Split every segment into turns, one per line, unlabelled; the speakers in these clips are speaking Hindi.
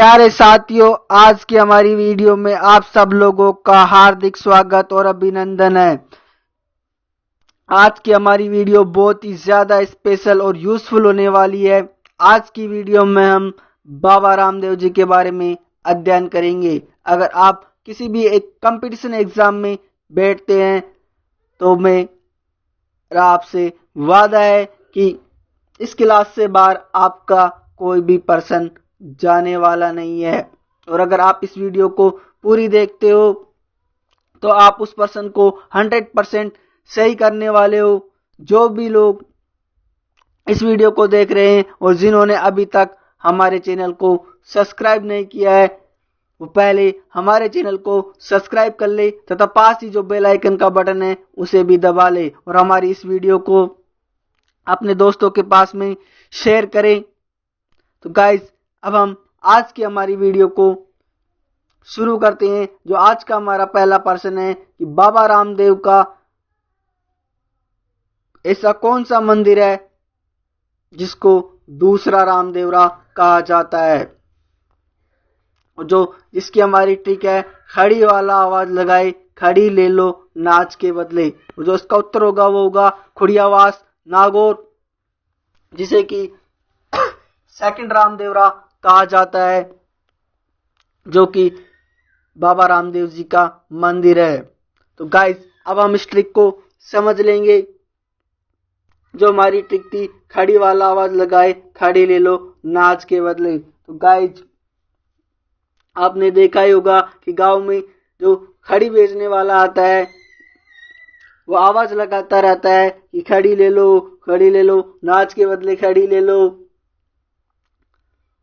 प्यारे साथियों, आज की हमारी वीडियो में आप सब लोगों का हार्दिक स्वागत और अभिनंदन है। आज की हमारी वीडियो बहुत ही ज्यादा स्पेशल और यूजफुल होने वाली है। आज की वीडियो में हम बाबा रामदेव जी के बारे में अध्ययन करेंगे। अगर आप किसी भी एक कंपटीशन एग्जाम में बैठते हैं तो मेरा आपसे वादा है कि इस क्लास से बाहर आपका कोई भी पर्सन जाने वाला नहीं है। और अगर आप इस वीडियो को पूरी देखते हो तो आप उस पर्सन को 100% सही करने वाले हो। जो भी लोग इस वीडियो को देख रहे हैं और जिन्होंने अभी तक हमारे चैनल को सब्सक्राइब नहीं किया है, वो पहले हमारे चैनल को सब्सक्राइब कर ले तथा पास ही जो बेल आइकन का बटन है उसे भी दबा ले और हमारी इस वीडियो को अपने दोस्तों के पास में शेयर करें। तो गाइस, अब हम आज की हमारी वीडियो को शुरू करते हैं। जो आज का हमारा पहला प्रश्न है कि बाबा रामदेव का ऐसा कौन सा मंदिर है जिसको दूसरा रामदेवरा कहा जाता है। और जो जिसकी हमारी ट्रिक है, खड़ी वाला आवाज लगाए खड़ी ले लो नाच के बदले। जो इसका उत्तर होगा वो होगा खुड़ियावास नागौर, जिसे कि सेकंड रामदेवरा कहा जाता है, जो कि बाबा रामदेव जी का मंदिर है। तो गाइस, अब हम इस ट्रिक को समझ लेंगे। जो हमारी ट्रिक थी, खड़ी वाला आवाज लगाए खड़ी ले लो नाच के बदले। तो गाइस, आपने देखा ही होगा कि गांव में जो खड़ी बेचने वाला आता है वो आवाज लगाता रहता है कि खड़ी ले लो नाच के बदले खड़ी ले लो।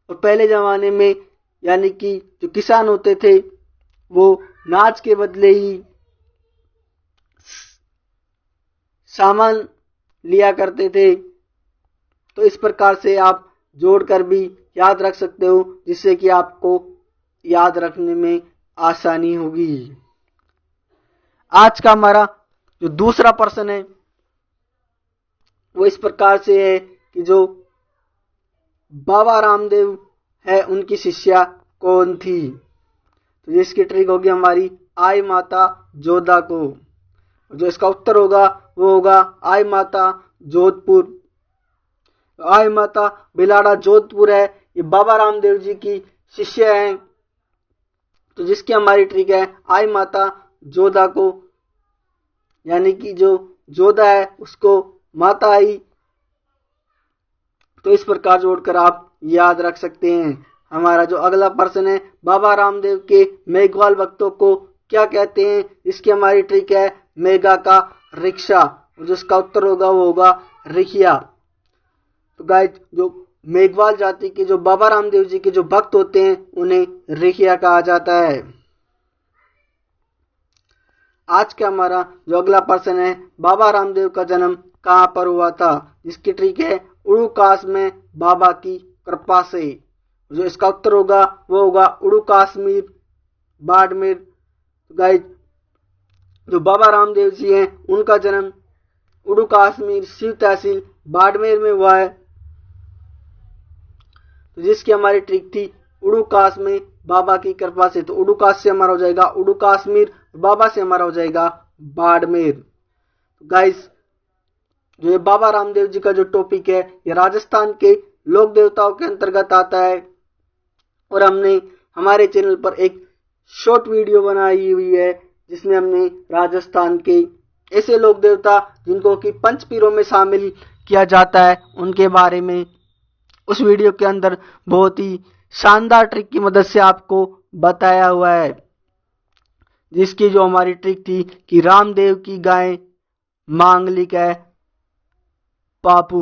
और पहले जमाने में यानी कि जो किसान होते थे वो नाच के बदले ही सामान लिया करते थे। तो इस प्रकार से आप जोड़कर भी याद रख सकते हो, जिससे कि आपको याद रखने में आसानी होगी। आज का हमारा जो दूसरा प्रश्न है वो इस प्रकार से है कि जो बाबा रामदेव है उनकी शिष्या कौन थी। तो जिसकी ट्रिक होगी हमारी आई माता जोधा को। जो इसका उत्तर होगा वो होगा आई माता जोधपुर। आई माता बिलाड़ा जोधपुर है, ये बाबा रामदेव जी की शिष्य हैं। तो जिसकी हमारी ट्रिक है आई माता जोधा को, यानी कि जो जोधा है उसको माता आई। तो इस प्रकार जोड़कर आप याद रख सकते हैं। हमारा जो अगला प्रश्न है, बाबा रामदेव के मेघवाल भक्तों को क्या कहते हैं। इसकी हमारी ट्रिक है मेघा का रिक्शा। जिसका उत्तर होगा वो होगा रिखिया। तो गाइस, जो मेघवाल जाति के जो बाबा रामदेव जी के जो भक्त होते हैं उन्हें रिखिया कहा जाता है। आज का हमारा जो अगला प्रश्न है, बाबा रामदेव का जन्म कहां पर हुआ था। जिसकी ट्रिक है उड़ूकास में बाबा की कृपा से। जो इसका उत्तर होगा वो होगा उड़ू कश्मीर बाड़मेर। गाइस, जो बाबा रामदेव जी हैं उनका जन्म उड़ू कश्मीर शिव तहसील बाड़मेर में हुआ है। तो जिसकी हमारी ट्रिक थी उड़ूकास में बाबा की कृपा से। तो उड़ूकास से हमारा हो जाएगा उड़ू कश्मीर, बाबा से हमारा हो जाएगा बाड़मेर। तो गाइस, जो ये बाबा रामदेव जी का जो टॉपिक है ये राजस्थान के लोक देवताओं के अंतर्गत आता है। और हमने हमारे चैनल पर एक शॉर्ट वीडियो बनाई हुई है जिसमें हमने राजस्थान के ऐसे लोक देवता जिनको कि पंचपीरों में शामिल किया जाता है उनके बारे में उस वीडियो के अंदर बहुत ही शानदार ट्रिक की मदद से आपको बताया हुआ है। जिसकी जो हमारी ट्रिक थी कि रामदेव की गाय मांगलिक है पापू।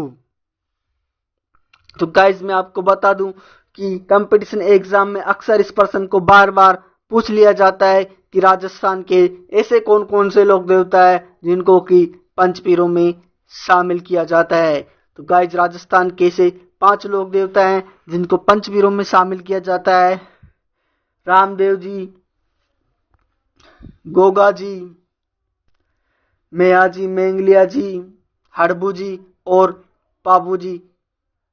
तो गाइस, मैं आपको बता दूं कि कंपटीशन एग्जाम में अक्सर इस प्रश्न को बार बार पूछ लिया जाता है कि राजस्थान के ऐसे कौन कौन से लोक देवता है जिनको कि पंचपीरों में शामिल किया जाता है। तो गाइस, राजस्थान के ऐसे 5 लोक देवता हैं जिनको पंचपीरों में शामिल किया जाता है। रामदेव जी, गोगा जी, मेया जी, मेंगलिया जी, हड़बू जी और पाबू जी।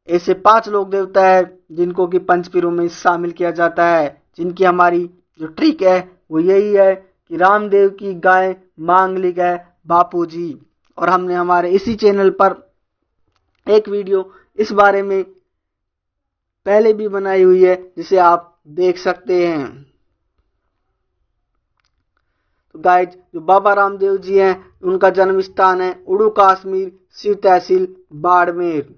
ऐसे 5 लोक देवता है जिनको कि पंचपीरों में शामिल किया जाता है, जिनकी हमारी जो ट्रिक है वो यही है कि रामदेव की गाय मांगलिक है बापूजी। और हमने हमारे इसी चैनल पर एक वीडियो इस बारे में पहले भी बनाई हुई है, जिसे आप देख सकते हैं। तो गाइज, जो बाबा रामदेव जी हैं उनका जन्म स्थान है उड़ू कश्मीर, सिर तहसील बाड़मेर।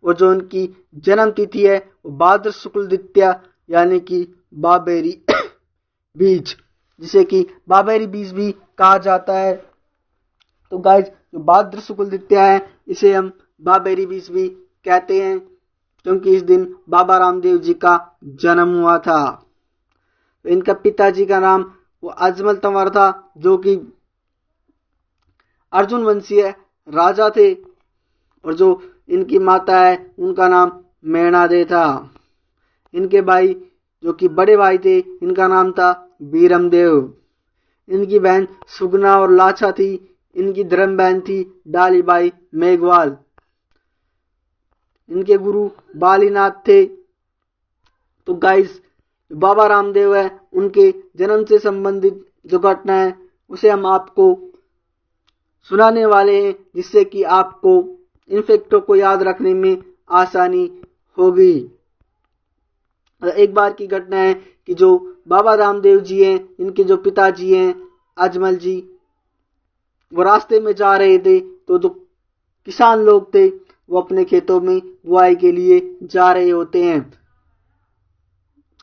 और जो उनकी जन्म तिथि है वो भाद्र शुक्ल द्वितीया यानी कि बाबेरी बीज, जिसे कि बाबेरी बीज भी कहा जाता है। तो गाइज, जो भाद्र शुक्ल द्वितीया है इसे हम बाबेरी बीज भी कहते हैं, क्योंकि इस दिन बाबा रामदेव जी का जन्म हुआ था। तो इनका पिताजी का नाम वो अजमल तंवर था, जो कि अर्जुन वंशीय राजा थे। और जो इनकी माता है उनका नाम मैणादे था। इनके भाई जो कि बड़े भाई थे, इनका नाम था बीरमदेव। इनकी बहन सुगना और लाछा थी। इनकी धर्म बहन थी डालीबाई मेघवाल। इनके गुरु बालीनाथ थे। तो गाइस, बाबा रामदेव है उनके जन्म से संबंधित जो घटना है उसे हम आपको सुनाने वाले हैं, जिससे कि आपको इन फैक्टों को याद रखने में आसानी होगी। एक बार की घटना है कि जो बाबा रामदेव जी हैं, इनके जो पिताजी हैं अजमल जी, वो रास्ते में जा रहे थे। तो जो किसान लोग थे वो अपने खेतों में बुआई के लिए जा रहे होते हैं।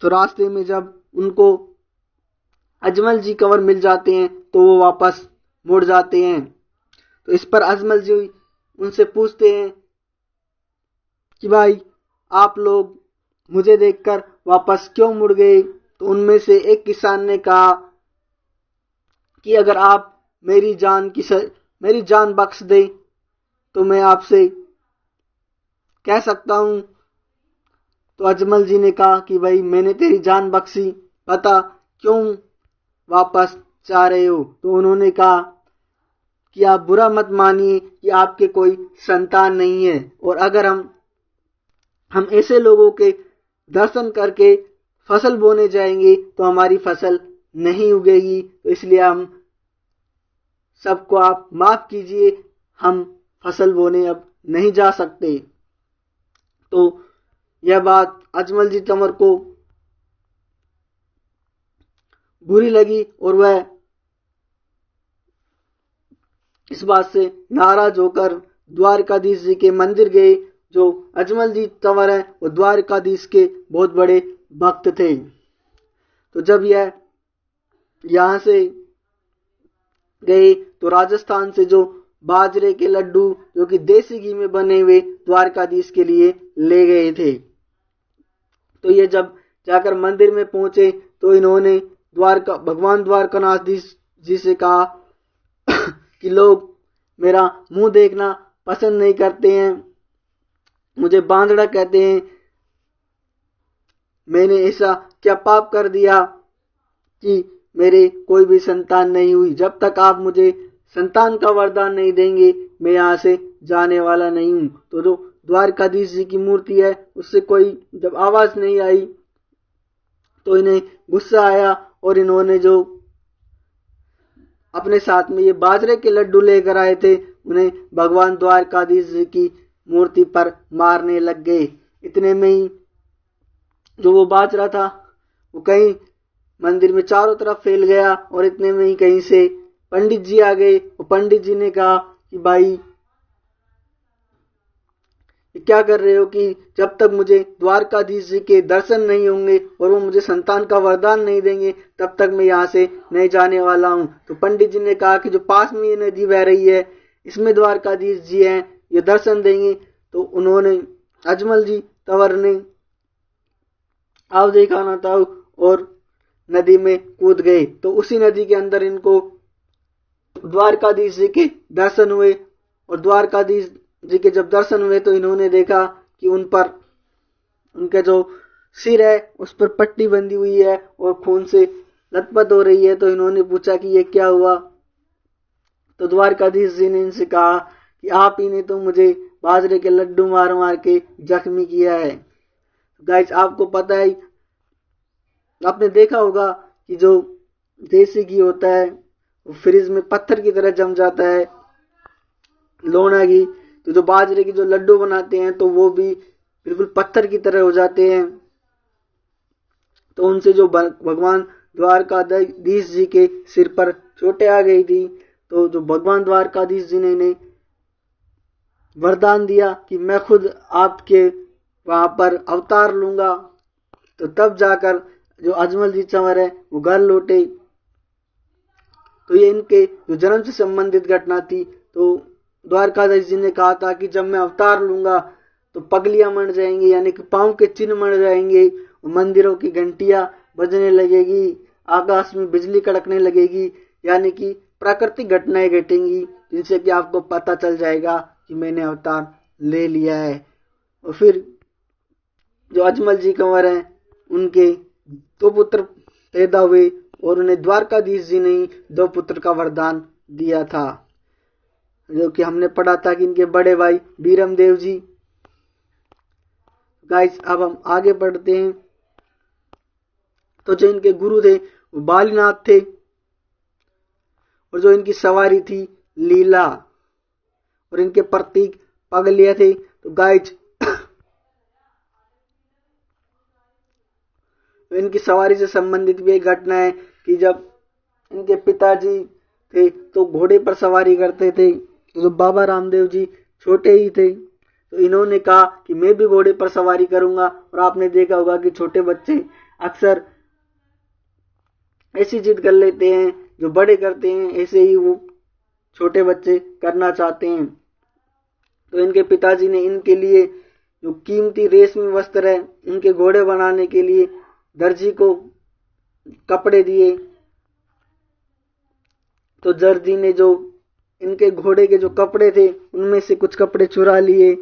तो रास्ते में जब उनको अजमल जी कंवर मिल जाते हैं तो वो वापस मुड़ जाते हैं। तो इस पर अजमल जी उनसे पूछते हैं कि भाई, आप लोग मुझे देखकर वापस क्यों मुड़ गए? तो उनमें से एक किसान ने कहा कि अगर आप मेरी जान बख्श दें तो मैं आपसे कह सकता हूं। तो अजमल जी ने कहा कि भाई, मैंने तेरी जान बख्शी, पता क्यों वापस जा रहे हो? तो उन्होंने कहा कि आप बुरा मत मानिए कि आपके कोई संतान नहीं है, और अगर हम ऐसे लोगों के दर्शन करके फसल बोने जाएंगे तो हमारी फसल नहीं उगेगी। तो इसलिए हम सबको आप माफ कीजिए, हम फसल बोने अब नहीं जा सकते। तो यह बात अजमल जी तंवर को बुरी लगी और वह इस बात से नाराज होकर द्वारकाधीश जी के मंदिर गए। जो अजमल जी तंवर हैं वो द्वारकाधीश के बहुत बड़े भक्त थे। तो जब यह यहाँ से गए तो राजस्थान से जो बाजरे के लड्डू जो कि देसी घी में बने हुए द्वारकाधीश के लिए ले गए थे। तो ये जब जाकर मंदिर में पहुंचे तो इन्होंने भगवान द्वारकाधीश जी से कहा कि लोग मेरा मुंह देखना पसंद नहीं करते हैं, मुझे बांदड़ा कहते हैं। मैंने ऐसा क्या पाप कर दिया कि मेरे कोई भी संतान नहीं हुई? जब तक आप मुझे संतान का वरदान नहीं देंगे मैं यहाँ से जाने वाला नहीं हूँ। तो जो द्वारकाधीश जी की मूर्ति है उससे कोई जब आवाज नहीं आई तो इन्हें गुस्सा आया और इन्होंने जो अपने साथ में ये बाजरे के लड्डू लेकर आए थे उन्हें भगवान द्वारकाधीश जी की मूर्ति पर मारने लग गए। इतने में ही जो वो बाजरा था वो कहीं मंदिर में चारों तरफ फैल गया और इतने में ही कहीं से पंडित जी आ गए। और पंडित जी ने कहा कि भाई, क्या कर रहे हो कि जब तक मुझे द्वारकाधीश जी के दर्शन नहीं होंगे और वो मुझे संतान का वरदान नहीं देंगे तब तक मैं यहाँ से नहीं जाने वाला हूँ। तो पंडित जी ने कहा कि जो पास में ये नदी बह रही है इसमें द्वारकाधीश जी हैं, ये दर्शन देंगे। तो उन्होंने अजमल जी तंवर ने आव दिखाना था और नदी में कूद गए। तो उसी नदी के अंदर इनको द्वारकाधीश जी के दर्शन हुए। और द्वारकाधीश जी के जब दर्शन हुए तो इन्होंने देखा कि उन पर उनका जो सिर है उस पर पट्टी बंधी हुई है और खून से लथपथ हो रही है। तो इन्होंने पूछा कि ये क्या हुआ? तो द्वारकाधीश जी ने इनसे कहा कि आप ही ने तो मुझे बाजरे के लड्डू मार मार के जख्मी किया है। गाइस आपको पता है, आपने देखा होगा कि जो देसी घी होता है वो फ्रिज में पत्थर की तरह जम जाता है, लोना घी। तो जो बाजरे की जो लड्डू बनाते हैं तो वो भी बिल्कुल पत्थर की तरह हो जाते हैं। तो उनसे जो भगवान द्वारकाधीश जी के सिर पर चोटें आ गई थी, तो जो भगवान द्वारकाधीश जी ने इन्हें वरदान दिया कि मैं खुद आपके वहां पर अवतार लूंगा। तो तब जाकर जो अजमल जी चंवर है वो घर लौटे। तो ये इनके जो जन्म से संबंधित घटना थी। तो द्वारकाधीश जी ने कहा था कि जब मैं अवतार लूंगा तो पगलियां मर जाएंगी, यानी कि पांव के चिन्ह मर जाएंगे, मंदिरों की घंटियां बजने लगेगी, आकाश में बिजली कड़कने लगेगी, यानी कि प्राकृतिक घटनाएं घटेंगी जिनसे कि आपको पता चल जाएगा कि मैंने अवतार ले लिया है। और फिर जो अजमल जी कंवर हैं उनके 2 पुत्र पैदा हुए और उन्हें द्वारकाधीश जी ने ही 2 पुत्र का वरदान दिया था, जो कि हमने पढ़ा था कि इनके बड़े भाई बीरम देव जी। गाइस अब हम आगे बढ़ते हैं। तो जो इनके गुरु थे वो बालीनाथ थे और जो इनकी सवारी थी लीला और इनके प्रतीक पगलिया थे। तो गाइस इनकी सवारी से संबंधित भी एक घटना है कि जब इनके पिताजी थे तो घोड़े पर सवारी करते थे। तो जो बाबा रामदेव जी छोटे ही थे तो इन्होंने कहा कि मैं भी घोड़े पर सवारी करूंगा। और आपने देखा होगा कि छोटे बच्चे अक्सर ऐसी जिद कर लेते हैं जो बड़े करते हैं, ऐसे ही वो छोटे बच्चे करना चाहते हैं। तो इनके पिताजी ने इनके लिए जो कीमती रेशमी वस्त्र है इनके घोड़े बनाने के लिए दर्जी को कपड़े दिए। तो दर्जी ने जो इनके घोड़े के जो कपड़े थे उनमें से कुछ कपड़े चुरा लिए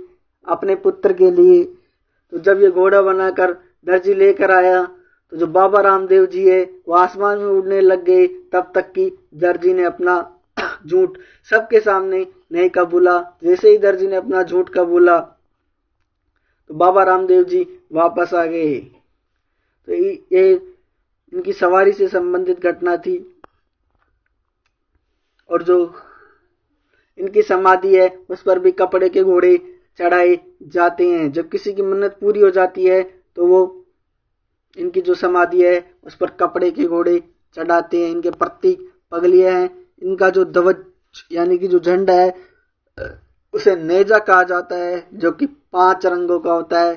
अपने पुत्र के लिए। तो जब ये घोड़ा बनाकर दर्जी लेकर आया तो जो बाबा रामदेव जी है वो आसमान में उड़ने लग गए, तब तक कि दर्जी ने अपना झूठ सबके सामने नहीं कबूला। जैसे ही दर्जी ने अपना झूठ कबूला तो बाबा रामदेव जी वापस आ गए। तो ये इनकी सवारी से संबंधित घटना थी। और जो इनकी समाधि है उस पर भी कपड़े के घोड़े चढ़ाए जाते हैं। जब किसी की मन्नत पूरी हो जाती है तो वो इनकी जो समाधि है उस पर कपड़े के घोड़े चढ़ाते हैं। इनके प्रतीक पगलियां हैं। इनका जो ध्वज यानी कि जो झंडा है उसे नेजा कहा जाता है, जो कि 5 रंगों का होता है।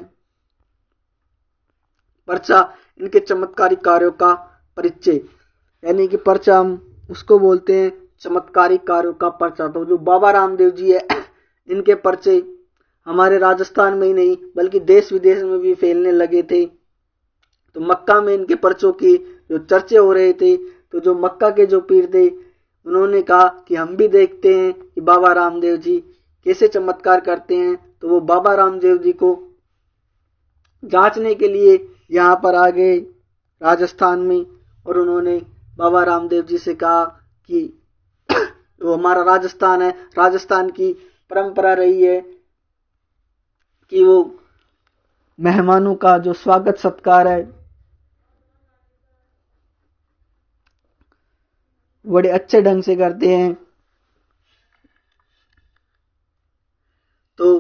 पर्चा इनके चमत्कारी कार्यों का परिचय, यानी कि पर्चा हम उसको बोलते हैं चमत्कारी कार्यों का पर्चा। तो जो बाबा रामदेव जी है इनके पर्चे हमारे राजस्थान में ही नहीं बल्कि देश विदेश में भी फैलने लगे थे। तो मक्का में इनके पर्चों की जो चर्चे हो रहे थे, तो जो मक्का के जो पीर थे उन्होंने कहा कि हम भी देखते हैं कि बाबा रामदेव जी कैसे चमत्कार करते हैं। तो वो बाबा रामदेव जी को जांचने के लिए यहाँ पर आ गए राजस्थान में। और उन्होंने बाबा रामदेव जी से कहा कि वो हमारा राजस्थान है, राजस्थान की परंपरा रही है कि वो मेहमानों का जो स्वागत सत्कार है बड़े अच्छे ढंग से करते हैं। तो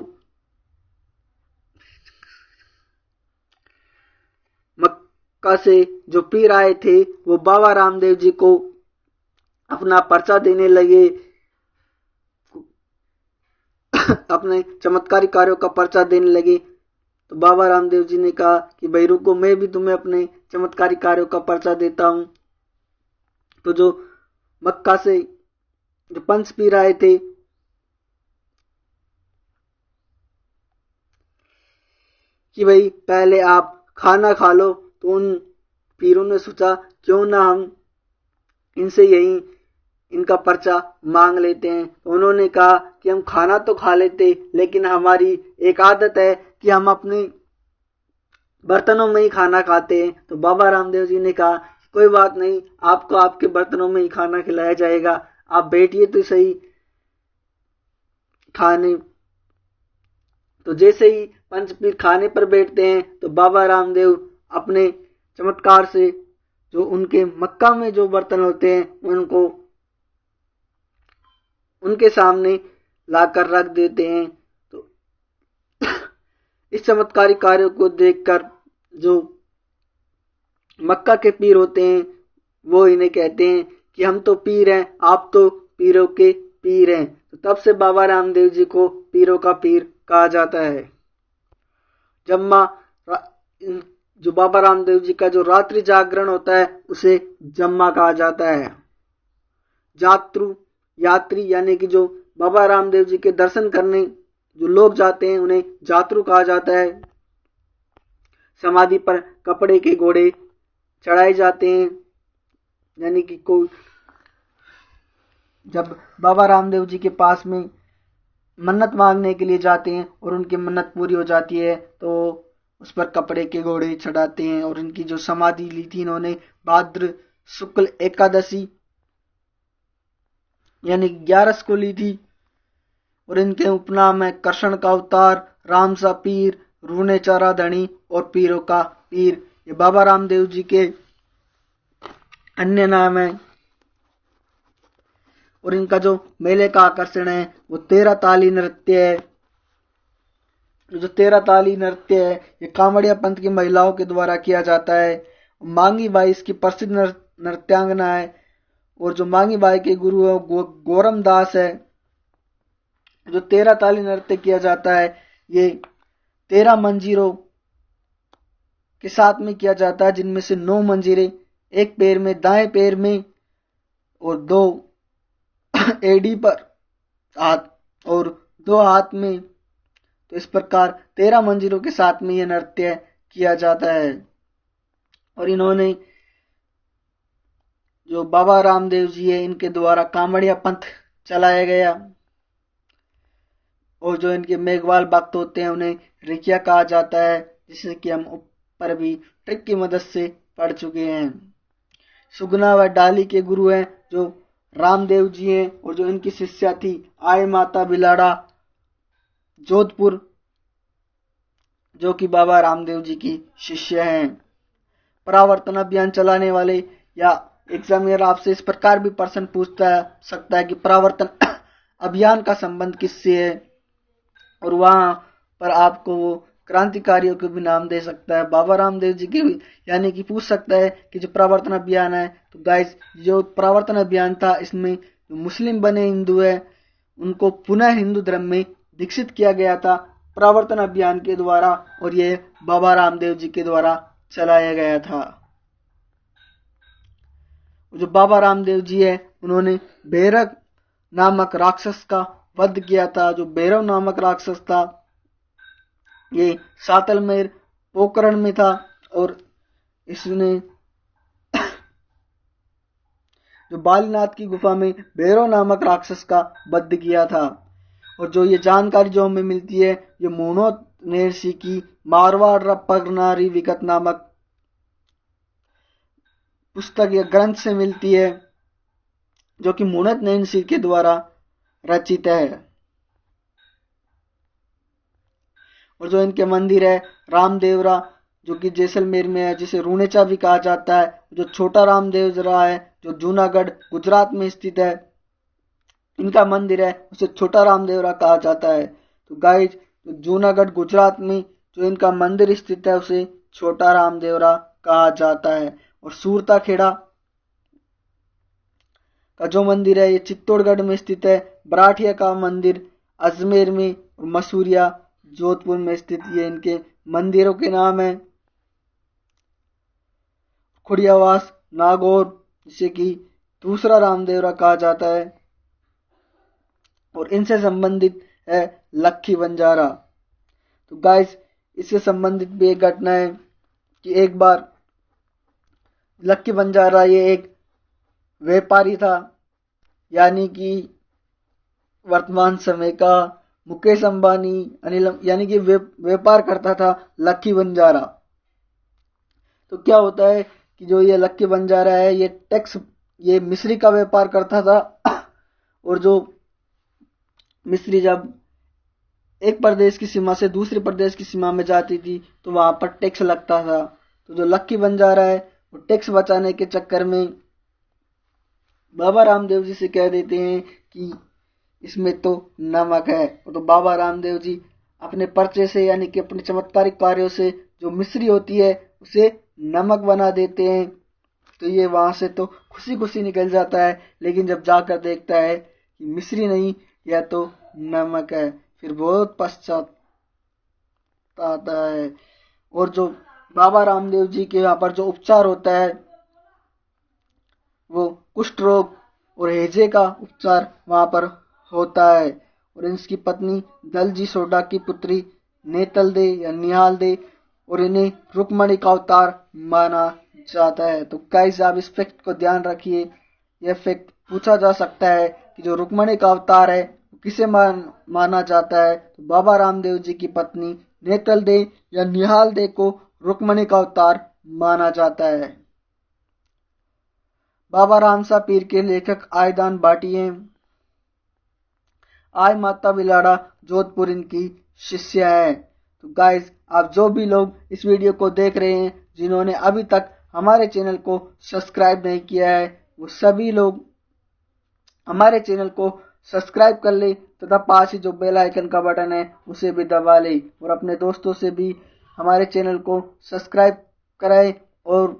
मक्का से जो पीर आए थे वो बाबा रामदेव जी को अपना पर्चा देने लगे, अपने चमत्कारी कार्यों का पर्चा देने लगे। तो बाबा रामदेव जी ने कहा कि भाई रुको, मैं भी तुम्हें अपने चमत्कारी कार्यों का पर्चा देता हूं। तो जो मक्का से जो पंच पीर आए थे कि भाई पहले आप खाना खा लो। तो उन पीरों ने सोचा क्यों ना हम इनसे यही इनका पर्चा मांग लेते हैं। तो उन्होंने कहा कि हम खाना तो खा लेते लेकिन हमारी एक आदत है कि हम अपने बर्तनों में ही खाना खाते हैं। तो बाबा रामदेव जी ने कहा कोई बात नहीं, आपको आपके बर्तनों में ही खाना खिलाया जाएगा, आप बैठिए तो सही खाने। तो जैसे ही पंचपीर खाने पर बैठते हैं तो बाबा रामदेव अपने चमत्कार से जो उनके मक्का में जो बर्तन होते हैं उनको उनके सामने लाकर रख देते हैं। तो इस चमत्कारी कार्य को देखकर जो मक्का के पीर होते हैं वो इन्हें कहते हैं कि हम तो पीर हैं, आप तो पीरों के पीर हैं। तो तब से बाबा रामदेव जी को पीरों का पीर कहा जाता है। जम्मा जो बाबा रामदेव जी का जो रात्रि जागरण होता है उसे जम्मा कहा जाता है। जात्रु यात्री यानी कि जो बाबा रामदेव जी के दर्शन करने जो लोग जाते हैं उन्हें जात्रु कहा जाता है। समाधि पर कपड़े के घोड़े चढ़ाए जाते हैं, यानी कि कोई जब बाबा रामदेव जी के पास में मन्नत मांगने के लिए जाते हैं और उनकी मन्नत पूरी हो जाती है तो उस पर कपड़े के घोड़े चढ़ाते हैं। और इनकी जो समाधि ली थी इन्होंने भाद्र शुक्ल एकादशी यानी 11 को ली थी। और इनके उपनाम है कृष्ण का अवतार, रामसा पीर, रूने चारा धनी और पीरों का पीर। ये बाबा रामदेव जी के अन्य नाम है। और इनका जो मेले का आकर्षण है वो 13 ताली नृत्य है। जो 13 ताली नृत्य है ये कांवड़िया पंथ की महिलाओं के द्वारा किया जाता है। मांगी बाई इसकी प्रसिद्ध नृत्यांगना है। और जो मांगी बाई के गुरु है गौरम दास है। जो 13 ताली नृत्य किया जाता है ये 13 मंजीरों के साथ में किया जाता है, जिनमें से 9 मंजीरे एक पैर में, दाएं पैर में और 2 एडी पर हाथ और 2 हाथ में। तो इस प्रकार 13 मंजीरों के साथ में यह नृत्य किया जाता है। और इन्होंने जो बाबा रामदेव जी है इनके द्वारा कांवड़िया पंथ चलाया गया। और जो इनके मेघवाल भक्त होते हैं उन्हें रिकिया कहा जाता है, जिसे कि हम ऊपर भी ट्रिक की मदद से पढ़ चुके हैं। सुगना व डाली के गुरु हैं जो रामदेव जी हैं। और जो इनकी शिष्या थी आई माता बिलाड़ा जोधपुर, जो कि बाबा रामदेव जी की शिष्य हैं। परावर्तन अभियान चलाने वाले या एग्जामिनर आपसे इस प्रकार भी प्रश्न पूछता सकता है कि परावर्तन अभियान का संबंध किससे है, और वहां पर आपको वो क्रांतिकारियों के भी नाम दे सकता है, बाबा रामदेव जी के भी। यानी कि पूछ सकता है कि जो परावर्तन अभियान है, तो गाइस जो परावर्तन अभियान था इसमें जो मुस्लिम बने हिंदू है उनको पुनः हिंदू धर्म में दीक्षित किया गया था परावर्तन अभियान के द्वारा। और ये बाबा रामदेव जी के द्वारा चलाया गया था। जो बाबा रामदेव जी है उन्होंने भैरव नामक राक्षस का वध किया था। जो भैरव नामक राक्षस था ये सातलमेर पोखरण में था। और इसने जो बालीनाथ की गुफा में भैरव नामक राक्षस का वध किया था। और जो ये जानकारी जो हमें मिलती है ये मोहनोद नेरसी की मारवाड़ रपगनारी विकत नामक पुस्तक या ग्रंथ से मिलती है, जो कि मोहनोद नेरसी के द्वारा रचित है। और जो इनके मंदिर है रामदेवरा, जो कि जैसलमेर में है, जिसे रूणेचा भी कहा जाता है। जो छोटा रामदेवरा है जो जूनागढ़ गुजरात में स्थित है, इनका मंदिर है उसे छोटा रामदेवरा कहा जाता है। तो गाइस जूनागढ़ गुजरात में जो इनका मंदिर स्थित है उसे छोटा रामदेवरा कहा जाता है। और सूरता खेड़ा का जो मंदिर है ये चित्तौड़गढ़ में स्थित है। बराठिया का मंदिर अजमेर में और मसूरिया जोधपुर में स्थित ये इनके मंदिरों के नाम है। खुड़ियावास नागौर, जिसे कि दूसरा रामदेवरा कहा जाता है। और इनसे संबंधित है लक्खी बंजारा। तो गाइस इससे संबंधित भी एक घटना है कि एक बार लक्खी बंजारा ये एक व्यापारी था, यानी कि वर्तमान समय का मुकेश अंबानी, अनिल, यानी कि व्यापार करता था लक्खी बंजारा। तो क्या होता है कि जो ये लक्खी बंजारा है ये मिश्री का व्यापार करता था। और जो मिस्री जब एक प्रदेश की सीमा से दूसरे प्रदेश की सीमा में जाती थी तो वहां पर टैक्स लगता था। तो जो लक्की बंजारा है वो टैक्स बचाने के चक्कर में बाबा रामदेव जी से कह देते हैं कि इसमें तो नमक है। तो बाबा रामदेव जी अपने पर्चे से यानी कि अपने चमत्कारिक कार्यों से जो मिश्री होती है उसे नमक बना देते हैं। तो ये वहां से तो खुशी खुशी निकल जाता है, लेकिन जब जाकर देखता है कि मिश्री नहीं यह तो नमक है, फिर बहुत पश्चाताप आता है। और जो बाबा रामदेव जी के यहाँ पर जो उपचार होता है वो कुष्ठ रोग और हैजे का उपचार वहां पर होता है। और इसकी पत्नी दलजी सोडा की पुत्री नेतल दे या निहाल दे और इन्हें रुक्मणी का अवतार माना जाता है। तो गाइस आप इस फैक्ट को ध्यान रखिए। यह फैक्ट पूछा जा सकता है कि जो रुक्मणी का अवतार है किसे माना जाता है। तो बाबा रामदेव जी की पत्नी नेतल दे या निहाल दे को रुक्मणी का अवतार माना जाता है। बाबा रामसा पीर के लेखक आयदान भाटिया, आय माता बिलाड़ा जोधपुर इनकी शिष्या है। तो गाइस आप जो भी लोग इस वीडियो को देख रहे हैं जिन्होंने अभी तक हमारे चैनल को सब्सक्राइब नहीं किया है वो सभी लोग हमारे चैनल को सब्सक्राइब कर ले तथा पास ही जो बेल आइकन का बटन है उसे भी दबा ले और अपने दोस्तों से भी हमारे चैनल को सब्सक्राइब कराएं और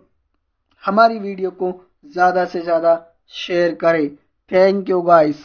हमारी वीडियो को ज़्यादा से ज़्यादा शेयर करें। Thank you guys.